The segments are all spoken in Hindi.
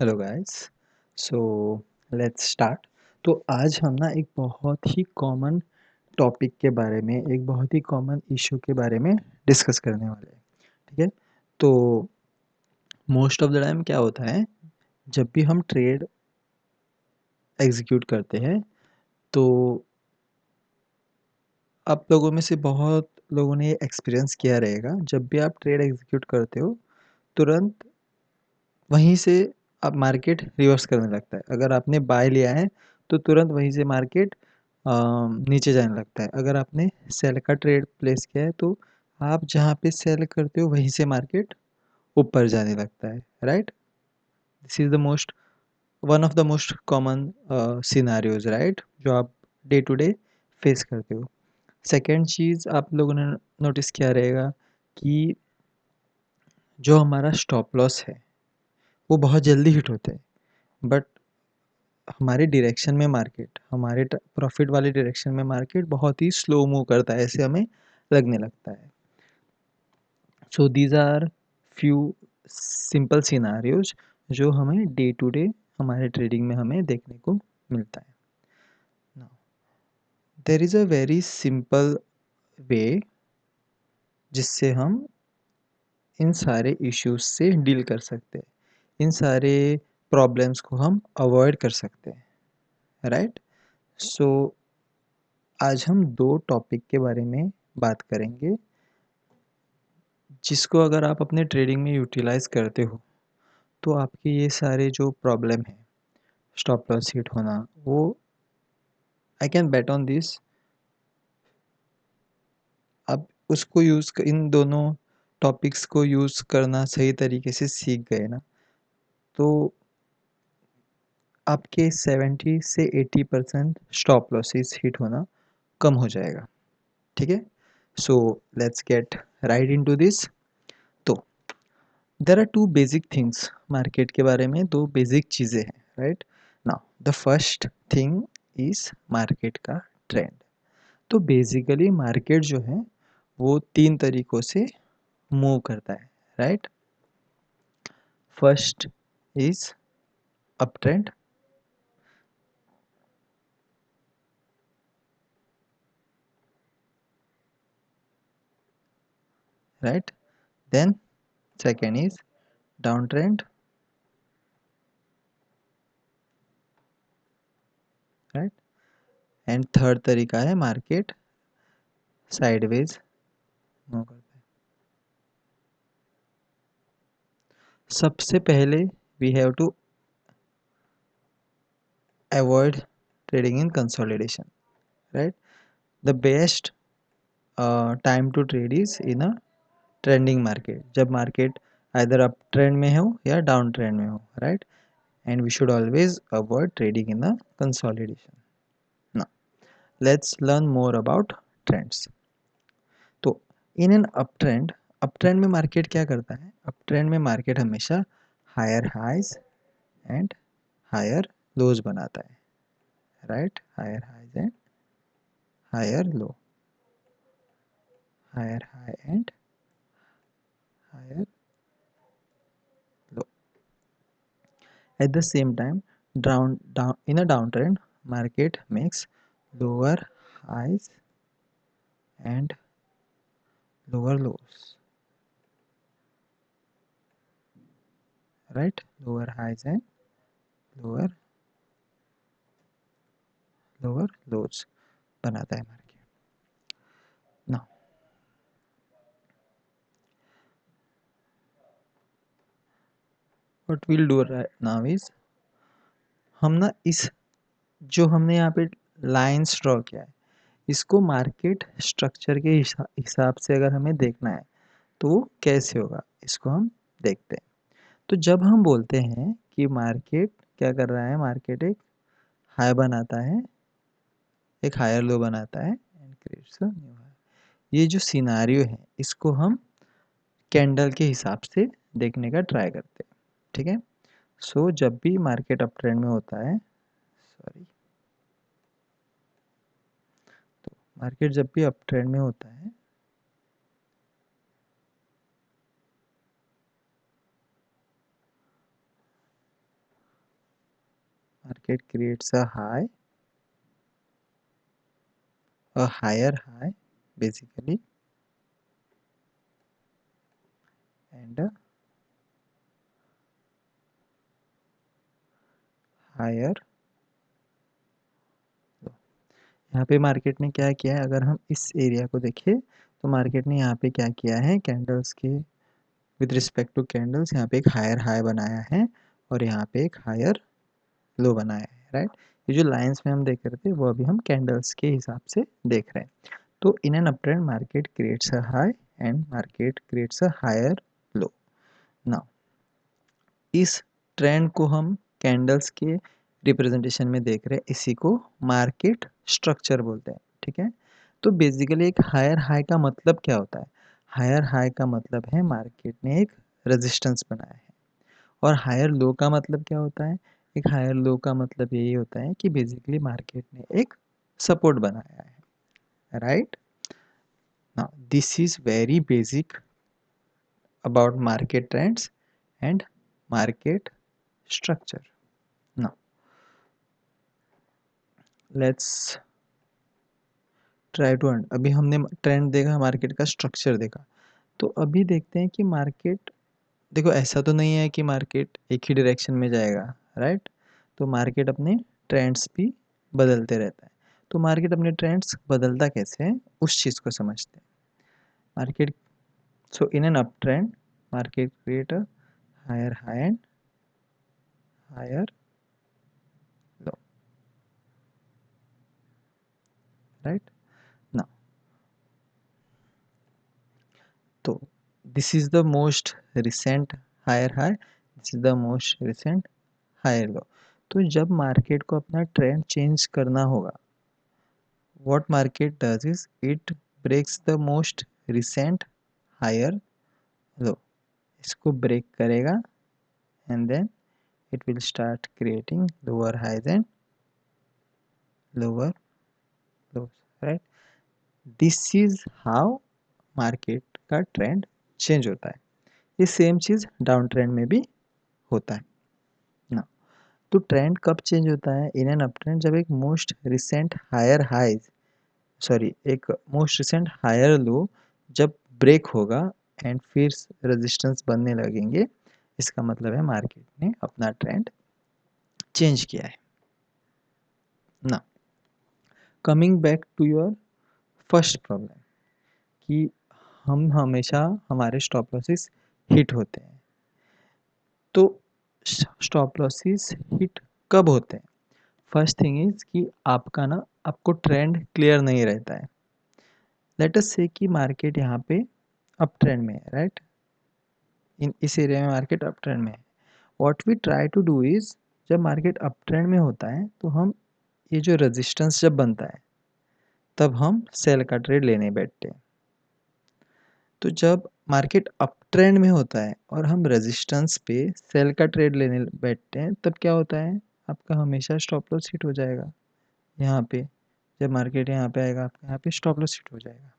Hello guys. So let's start. तो आज हम ना एक बहुत ही कॉमन टॉपिक के बारे में, एक बहुत ही कॉमन इशू के बारे में डिस्कस करने वाले हैं। ठीक है। तो मोस्ट ऑफ द टाइम क्या होता है, जब भी हम ट्रेड एग्जीक्यूट करते हैं तो आप लोगों में से बहुत लोगों ने ये एक्सपीरियंस किया रहेगा। जब भी आप ट्रेड एग्जीक्यूट करते हो तुरंत वहीं से आप मार्केट रिवर्स करने लगता है। अगर आपने बाय लिया है तो तुरंत वहीं से मार्केट नीचे जाने लगता है। अगर आपने सेल का ट्रेड प्लेस किया है तो आप जहाँ पे सेल करते हो वहीं से मार्केट ऊपर जाने लगता है। Right, this is the most one of the most common scenarios, right, जो आप डे टू डे फेस करते हो। सेकेंड चीज़ आप लोगों ने नोटिस किया रहेगा कि जो हमारा स्टॉप लॉस है वो बहुत जल्दी हिट होता है, बट हमारे डायरेक्शन में मार्केट, हमारे प्रॉफिट वाले डायरेक्शन में मार्केट बहुत ही स्लो मूव करता है, ऐसे हमें लगने लगता है। So these are few simple scenarios जो हमें डे टू डे हमारे ट्रेडिंग में हमें देखने को मिलता है। Now there is a very simple way जिससे हम इन सारे इश्यूज से डील कर सकते हैं, इन सारे प्रॉब्लम्स को हम अवॉइड कर सकते हैं। राइट। सो आज हम दो टॉपिक के बारे में बात करेंगे जिसको अगर आप अपने ट्रेडिंग में यूटिलाइज करते हो तो आपके ये सारे जो प्रॉब्लम है, स्टॉप लॉस हिट होना, वो I can bet on this, आप उसको इन दोनों टॉपिक्स को यूज़ करना सही तरीके से सीख गए ना, तो आपके 70 से 80% स्टॉप लॉसेस हिट होना कम हो जाएगा। ठीक है। So let's get right into this. तो there are two basic things, market के बारे में दो बेसिक चीज़ें हैं। Right. Now the first thing is market का ट्रेंड। तो बेसिकली मार्केट जो है वो तीन तरीक़ों से मूव करता है। Right. First is up trend, right, then second is down trend, right, and third तरीका है मार्केट साइडवेज मूव करता है। सबसे पहले we have to avoid trading in consolidation. Right, the best time to trade is in a trending market, जब मार्केट आइदर अप ट्रेंड में हो या डाउन ट्रेंड में हो। Right, and we should always avoid trading in a consolidation. Now let's learn more about trends. तो इन एन अप ट्रेंड में मार्केट क्या करता है, अप ट्रेंड में मार्केट हमेशा higher highs and higher lows बनाता है। Right, higher highs and higher low, higher high and higher low. At the same time, down in a downtrend, market makes lower highs and lower lows. Right? Lower highs and lower lows बनाता है market. Now, what we'll do right now is हम ना इस जो हमने यहाँ पे लाइन्स ड्रॉ किया है इसको मार्केट स्ट्रक्चर के हिसाब से अगर हमें देखना है तो वो कैसे होगा, इसको हम देखते हैं। तो जब हम बोलते हैं कि मार्केट क्या कर रहा है, मार्केट एक हाई बनाता है, एक हायर लो बनाता है and creates a new high, ये जो सिनारियो है इसको हम कैंडल के हिसाब से देखने का ट्राई करते हैं। ठीक है। सो जब भी मार्केट अप ट्रेंड में होता है, सॉरी, तो मार्केट जब भी अप ट्रेंड में होता है market creates a higher high basically, and a higher low। यहाँ पे मार्केट ने क्या किया है, अगर हम इस एरिया को देखें तो मार्केट ने यहाँ पे क्या किया है, कैंडल्स के विद रिस्पेक्ट टू कैंडल्स यहाँ पे एक हायर हाई बनाया है और यहाँ पे एक हायर लो बनाया है, राइट। ये जो लाइंस में हम देख रहे थे वो अभी हम कैंडल्स के हिसाब से देख रहे हैं। तो in an uptrend market creates a high and market creates a higher low. Now इस ट्रेंड को हम कैंडल्स के रिप्रेजेंटेशन में देख रहे हैं, इसी को मार्केट स्ट्रक्चर बोलते हैं, ठीक है। तो बेसिकली एक हायर हाई का मतलब क्या होता है, हायर हाई का मतलब है मार्केट ने एक रेजिस्टेंस बनाया है, और हायर लो का मतलब क्या होता है, एक हायर लो का मतलब यही होता है कि बेसिकली मार्केट ने एक सपोर्ट बनाया है, right. Now this is very basic about market trends and market structure. Now let's try to अभी हमने ट्रेंड देखा, मार्केट का स्ट्रक्चर देखा, तो अभी देखते हैं कि मार्केट, देखो ऐसा तो नहीं है कि मार्केट एक ही डायरेक्शन में जाएगा, राइट। तो मार्केट अपने ट्रेंड्स भी बदलते रहता है। तो मार्केट अपने ट्रेंड्स बदलता कैसे है उस चीज़ को समझते हैं। Market, so in an up trend market create a higher high and higher low, right. Now तो this is the most recent higher high, this is the most recent higher low. तो जब मार्केट को अपना ट्रेंड चेंज करना होगा, what market does is it breaks the most recent higher low, इसको ब्रेक करेगा and then it will start creating lower highs and lower lows, right. This is how market का ट्रेंड चेंज होता है। ये सेम चीज़ डाउन ट्रेंड में भी होता है ना। तो ट्रेंड कब चेंज होता है इन एन अप ट्रेंड, जब एक most recent higher highs, sorry एक मोस्ट रिसेंट हायर लो जब ब्रेक होगा एंड फिर रेजिस्टेंस बनने लगेंगे, इसका मतलब है मार्केट ने अपना ट्रेंड चेंज किया है ना। Coming back to your first problem कि हम हमेशा हमारे स्टॉप लॉसेस हिट होते हैं, तो स्टॉप लॉसेस हिट कब होते हैं। फर्स्ट थिंग इज कि आपका ना, आपको ट्रेंड क्लियर नहीं रहता है। लेट अस से कि मार्केट यहाँ पे अप ट्रेंड में है, राइट। इस एरिया में मार्केट अप ट्रेंड में है। What we try to do is, जब मार्केट अप ट्रेंड में होता है तो हम ये जो रेजिस्टेंस जब बनता है तब हम सेल का ट्रेड लेने बैठते हैं। तो जब मार्केट अप ट्रेंड में होता है और हम रेजिस्टेंस पे सेल का ट्रेड लेने बैठते हैं, तब क्या होता है, आपका हमेशा स्टॉप लॉस हिट हो जाएगा। यहाँ पे जब मार्केट यहाँ पे आएगा आपका यहाँ पे स्टॉप लॉस हिट हो जाएगा,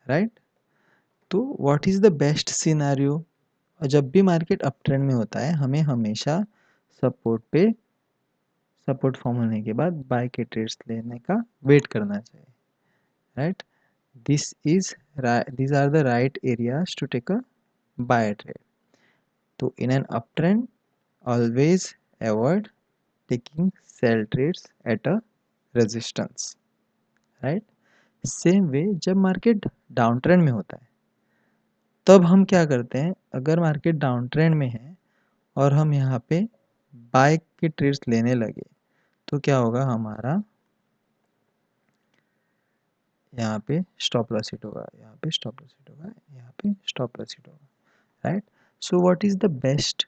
राइट। तो what is the best scenario, जब भी मार्केट अप ट्रेंड में होता है हमें हमेशा सपोर्ट पे, सपोर्ट फॉर्म होने के बाद बाय के ट्रेड्स लेने का वेट करना चाहिए, right. This is these are the right areas to take a buy trade. तो in an uptrend always avoid taking sell trades at a resistance, right। Same way जब मार्केट डाउन ट्रेंड में होता है तब हम क्या करते हैं, अगर मार्केट डाउन ट्रेंड में है और हम यहाँ पे बाय के ट्रेड्स लेने लगे तो क्या होगा, हमारा यहाँ पे स्टॉप लॉस हिट होगा, यहाँ पे स्टॉप लॉस हिट होगा, यहाँ पे स्टॉप लॉस हिट होगा, right. So what is the best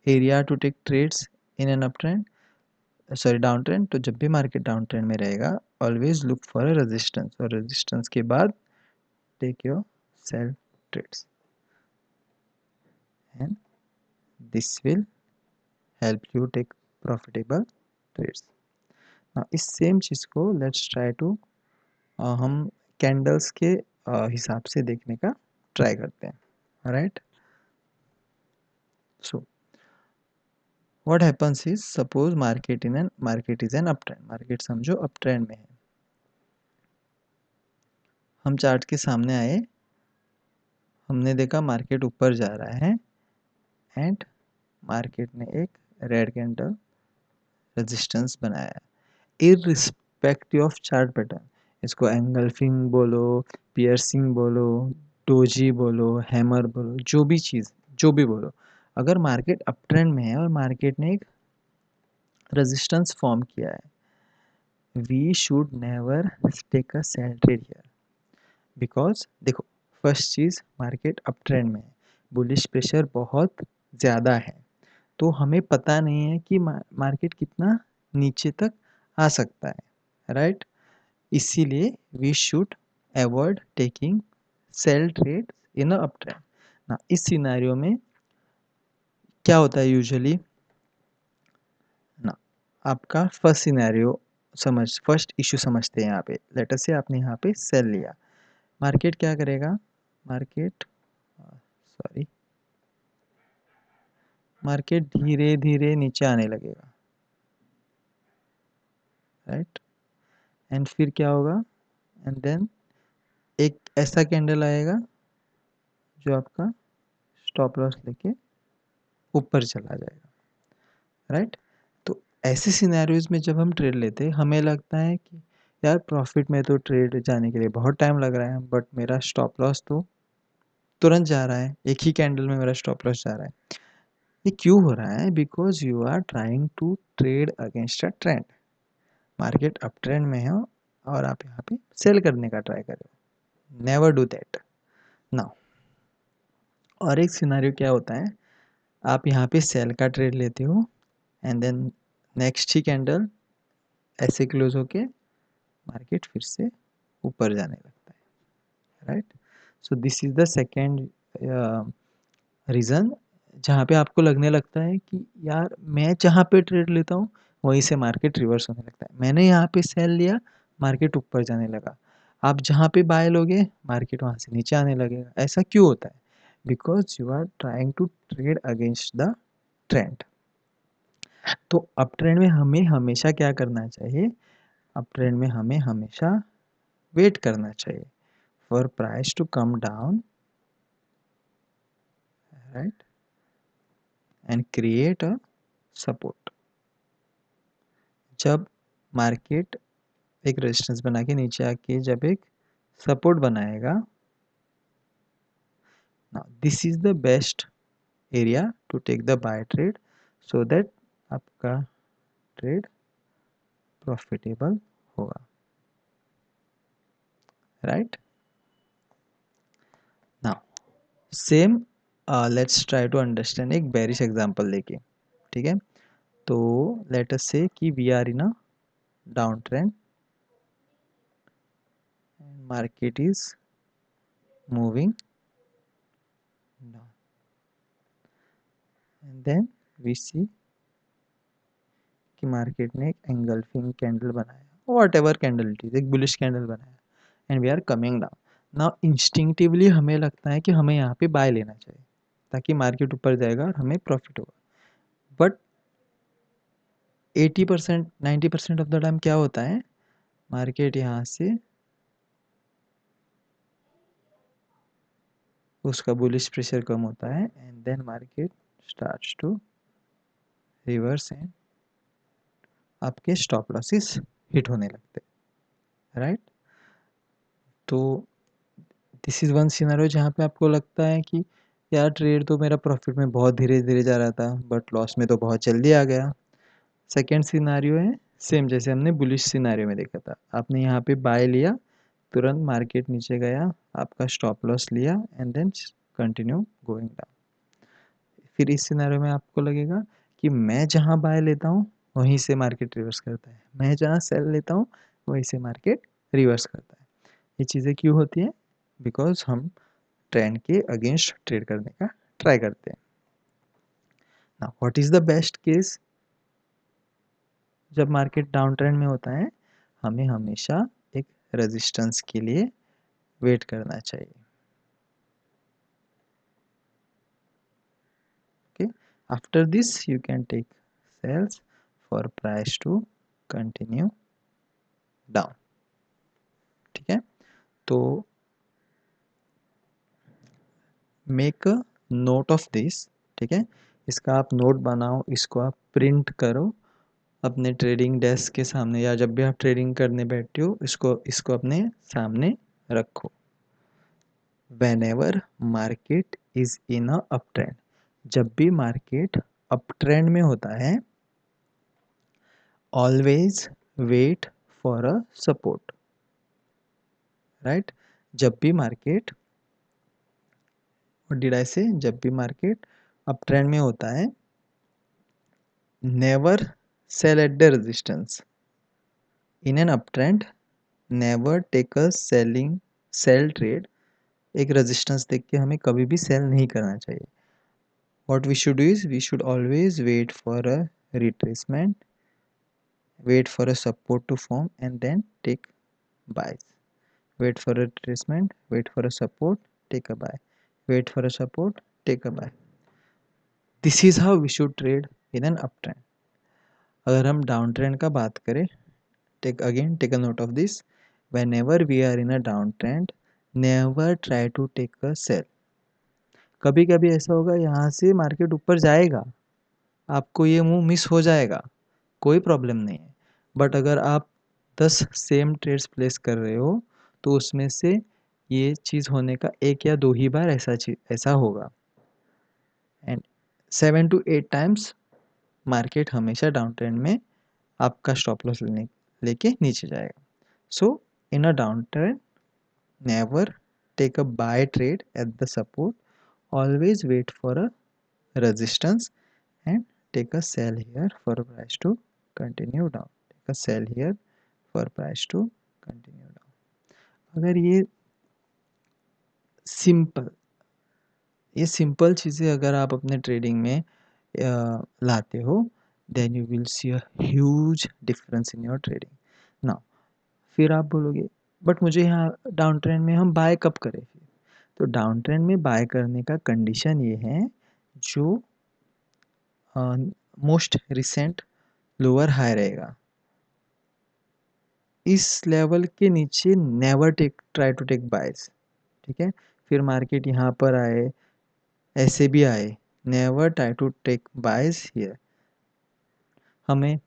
area to take trades in an up trend, sorry down trend. तो जब भी मार्केट डाउन ट्रेंड में रहेगा always look for a resistance, और रेजिस्टेंस के बाद take your sell trades and this will help you take profitable trades. इस सेम चीज़ को लेट्स ट्राई टू, हम कैंडल्स के हिसाब से देखने का ट्राई करते हैं, right. So what happens is, suppose market is an up trend, market समझो अप ट्रेंड में है, हम चार्ट के सामने आए, हमने देखा मार्केट ऊपर जा रहा है एंड मार्केट ने एक रेड कैंडल रेजिस्टेंस बनाया इररिस्पेक्टिव ऑफ चार्ट पैटर्न। इसको एंगल्फिंग बोलो, पियर्सिंग बोलो, डोजी बोलो, हैमर बोलो, जो भी चीज़, जो भी बोलो, अगर मार्केट अप ट्रेंड में है और मार्केट ने एक रेजिस्टेंस फॉर्म किया है, we should never take a sell trade here, because देखो, फर्स्ट चीज़, मार्केट अप ट्रेंड में है, बुलिश प्रेशर बहुत ज़्यादा है, तो हमें पता नहीं है कि मार्केट कितना नीचे तक आ सकता है, राइट? इसीलिए we should avoid taking sell trade in a up trend ना। इस सिनारियो में क्या होता है यूजुअली ना, आपका फर्स्ट सिनेरियो फर्स्ट इशू समझते हैं यहाँ पे। लेट अस से आपने यहाँ पे सेल लिया, मार्केट क्या करेगा, मार्केट सॉरी मार्केट धीरे धीरे नीचे आने लगेगा, राइट? एंड फिर क्या होगा, एंड देन एक ऐसा कैंडल आएगा जो आपका स्टॉप लॉस लेके ऊपर चला जाएगा, राइट? तो ऐसे सिनेरियोज में जब हम ट्रेड लेते हैं, हमें लगता है कि यार प्रॉफिट में तो ट्रेड जाने के लिए बहुत टाइम लग रहा है, बट मेरा स्टॉप लॉस तो तुरंत जा रहा है, एक ही कैंडल में मेरा स्टॉप लॉस जा रहा है। ये क्यों हो रहा है? Because you are trying to trade against a trend. Market up trend में है और आप यहाँ पे सेल करने का ट्राई कर रहे हो, नेवर डू दैट नाउ। और एक सिनेरियो क्या होता है, आप यहाँ पे सेल का ट्रेड लेते हो एंड देन नेक्स्ट ही कैंडल ऐसे क्लोज होके मार्केट फिर से ऊपर जाने लगता है, right? So this is the second reason, जहाँ पे आपको लगने लगता है कि यार मैं जहाँ पे ट्रेड लेता हूँ वहीं से मार्केट रिवर्स होने लगता है। मैंने यहाँ पे सेल लिया, मार्केट ऊपर जाने लगा, आप जहाँ पे बाय लोगे मार्केट वहाँ से नीचे आने लगेगा। ऐसा क्यों होता है? Because you are trying to trade against the trend. तो अप ट्रेंड में हमें हमेशा क्या करना चाहिए, अप ट्रेंड में हमें हमेशा वेट करना चाहिए for price to come down, right, and create a support. जब मार्केट एक रेजिस्टेंस बना के नीचे आके जब एक सपोर्ट बनाएगा, now this is the best area to take the buy trade, so that आपका ट्रेड प्रॉफिटेबल होगा, right? Now same let's try to understand एक बेरिश एग्जांपल लेके, ठीक है? तो लेट अस से कि we are in a down trend, market is moving down and then we see कि मार्केट ने एक एंगल्फिंग कैंडल बनाया, whatever candle it is, एक बुलिश कैंडल बनाया and we are coming down. Now instinctively हमें लगता है कि हमें यहाँ पे बाय लेना चाहिए ताकि मार्केट ऊपर जाएगा और हमें प्रॉफिट होगा, बट 80% 90% ऑफ द टाइम क्या होता है, मार्केट यहाँ से उसका बुलिश प्रेशर कम होता है and then market starts to reverse and आपके स्टॉप लॉसेस हिट होने लगते हैं, राइट? तो दिस इज़ वन सिनेरियो जहाँ पे आपको लगता है कि यार ट्रेड तो मेरा प्रॉफिट में बहुत धीरे धीरे जा रहा था, बट लॉस में तो बहुत जल्दी आ गया। सेकेंड सिनेरियो है सेम जैसे हमने बुलिश सिनेरियो में देखा था, आपने यहाँ पे बाय लिया, तुरंत मार्केट नीचे गया, आपका स्टॉप लॉस लिया and then continue going down. फिर इस सिनेरियो में आपको लगेगा कि मैं जहाँ बाय लेता हूँ वहीं से मार्केट रिवर्स करता है, मैं जहाँ सेल लेता हूँ वहीं से मार्केट रिवर्स करता है। ये चीज़ें क्यों होती हैं? बिकॉज हम ट्रेंड के अगेंस्ट ट्रेड करने का ट्राई करते हैं। Now what is the best case? जब मार्केट डाउन ट्रेंड में होता है हमें हमेशा एक रेजिस्टेंस के लिए वेट करना चाहिए, okay? After this you can take sells for price to continue down. ठीक है, तो make a note of this. ठीक है, इसका आप नोट बनाओ, इसको आप प्रिंट करो अपने ट्रेडिंग डेस्क के सामने, या जब भी आप ट्रेडिंग करने बैठे हो इसको इसको अपने सामने रखो। Whenever market is in a up trend, जब भी मार्केट अप ट्रेंड में होता है, always wait for a support. Right, जब भी मार्केट, व्हाट डिड आई से, जब भी मार्केट अप ट्रेंड में होता है, never sell at the resistance. In an up trend never take a sell trade. एक रेजिस्टेंस देख के हमें कभी भी सेल नहीं करना चाहिए। What we should do is we should always wait for a retracement, wait for a support to form and then take buys. Wait for a retracement, wait for a support, take a buy. Wait for a support, take a buy. This is how we should trade in an uptrend. अगर हम डाउन ट्रेंड का बात करें, take a note of this. Whenever we are in a downtrend, never try to take a sell. कभी कभी ऐसा होगा, यहाँ से मार्केट ऊपर जाएगा, आपको ये मूव मिस हो जाएगा, कोई प्रॉब्लम नहीं है। बट अगर आप 10 सेम ट्रेड्स प्लेस कर रहे हो तो उसमें से ये चीज़ होने का एक या दो ही बार ऐसा होगा। एंड 7 to 8 टाइम्स मार्केट हमेशा डाउन ट्रेंड में आपका स्टॉप लॉस लेके नीचे जाएगा। So in a down trend never take a buy trade at the support, always wait for a resistance and take a sell here for price to continue down. Take a sell here for price to continue down. अगर सिंपल ये सिंपल चीज़ें अगर आप अपने ट्रेडिंग में लाते हो, then you will see a huge difference in your trading. Now फिर आप बोलोगे बट मुझे यहाँ डाउन ट्रेंड में हम बाय कब करें? तो डाउन ट्रेंड में बाय करने का कंडीशन ये है, जो मोस्ट रिसेंट लोअर हाई रहेगा, इस लेवल के नीचे नेवर ट्राई टू टेक बाइस। ठीक है, फिर मार्केट यहाँ पर आए, ऐसे भी आए, नेवर ट्राई टू टेक बाइस हियर। हमें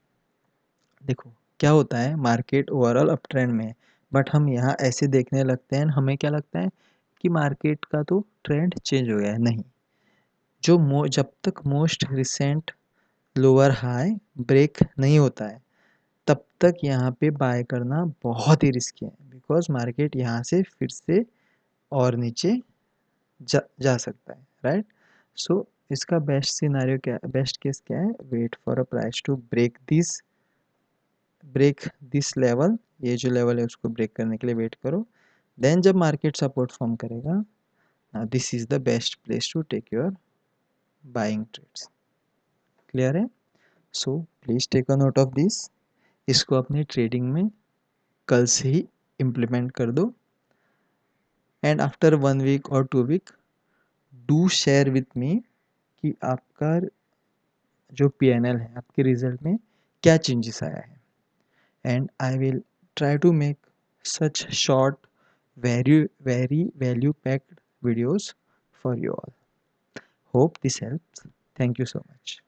देखो क्या होता है, मार्केट ओवरऑल अप ट्रेंड में, बट हम यहाँ ऐसे देखने लगते हैं, हमें क्या लगता है कि मार्केट का तो ट्रेंड चेंज हो गया है। नहीं, जब तक most recent lower high break नहीं होता है तब तक यहाँ पे बाय करना बहुत ही रिस्की है, बिकॉज मार्केट यहाँ से फिर से और नीचे जा सकता है। राइट, सो इसका बेस्ट सिनारियो क्या है, बेस्ट केस क्या है, wait for a price to break this level, ये जो लेवल है उसको ब्रेक करने के लिए वेट करो, देन जब मार्केट सपोर्ट फॉर्म करेगा, this is the best place to take your buying trades. Clear है? So please take a note of this, इसको अपनी ट्रेडिंग में कल से ही इम्प्लीमेंट कर दो, एंड आफ्टर 1 वीक और 2 week do share with me कि आपका जो PNL है, आपके रिजल्ट में क्या चेंजेस आया है, and I will try to make such short, very value packed videos for you all. Hope this helps. Thank you so much.